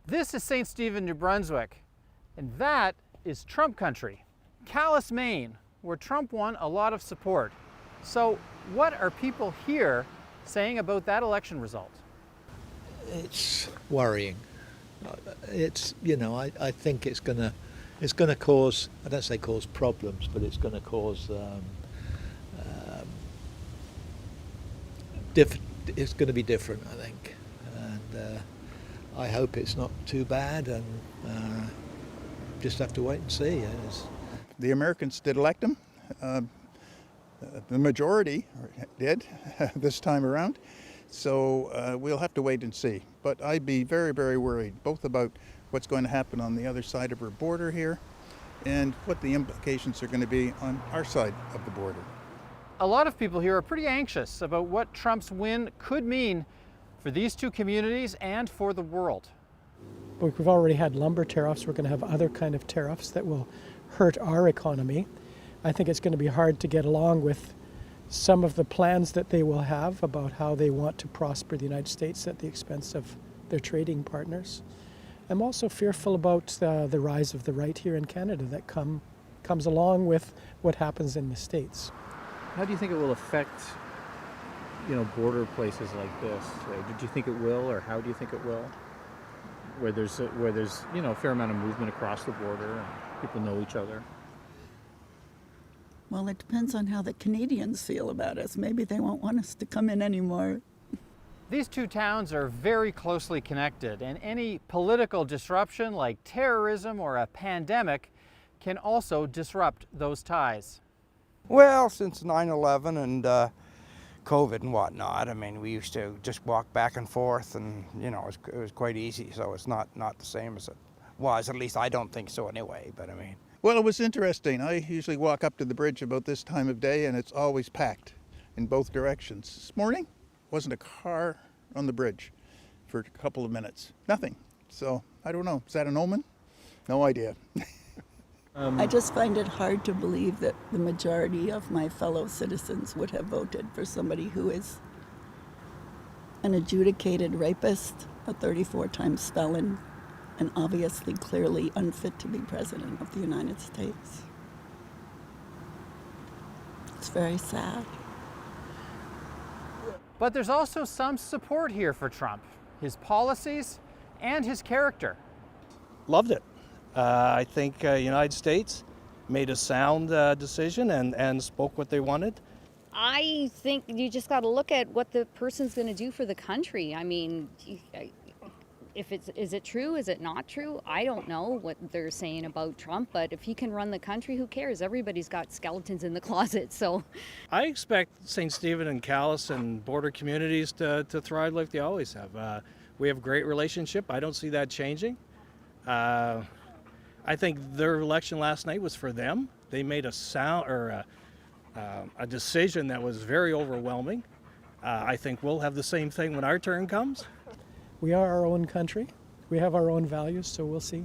This is St. Stephen, New Brunswick, and that is Trump country. Calais, Maine, where Trump won a lot of support. So what are people here saying about that election result? It's worrying. It's, I think it's going to cause, I don't say cause problems, but it's going to cause, it's going to be different, I think. And I hope it's not too bad, and just have to wait and see. The Americans did elect him. The majority did this time around. So we'll have to wait and see. But I'd be very, very worried, both about what's going to happen on the other side of our border here and what the implications are going to be on our side of the border. A lot of people here are pretty anxious about what Trump's win could mean for these two communities and for the world. We've already had lumber tariffs. We're going to have other kind of tariffs that will hurt our economy. I think it's going to be hard to get along with some of the plans that they will have about how they want to prosper the United States at the expense of their trading partners. I'm also fearful about the rise of the right here in Canada that comes along with what happens in the States. How do you think it will affect, border places like this? Do you think it will, or how do you think it will? Where there's a fair amount of movement across the border and people know each other. Well, it depends on how the Canadians feel about us. Maybe they won't want us to come in anymore. These two towns are very closely connected, and any political disruption like terrorism or a pandemic can also disrupt those ties. Well, since 9/11 and COVID and whatnot, we used to just walk back and forth, and it was quite easy. So it's not the same as it was. At least I don't think so anyway. But Well, it was interesting. I usually walk up to the bridge about this time of day, and it's always packed in both directions. This morning, wasn't a car on the bridge for a couple of minutes. Nothing. So I don't know. Is that an omen? No idea. I just find it hard to believe that the majority of my fellow citizens would have voted for somebody who is an adjudicated rapist, a 34 times felon, and obviously clearly unfit to be president of the United States. It's very sad. But there's also some support here for Trump, his policies and his character. Loved it. I think United States made a sound decision and spoke what they wanted. I think you just got to look at what the person's going to do for the country. Is it true? Is it not true? I don't know what they're saying about Trump, but if he can run the country, who cares? Everybody's got skeletons in the closet, so. I expect St. Stephen and Calais and border communities to thrive like they always have. We have a great relationship. I don't see that changing. I think their election last night was for them. They made a decision that was very overwhelming. I think we'll have the same thing when our turn comes. We are our own country. We have our own values, so we'll see.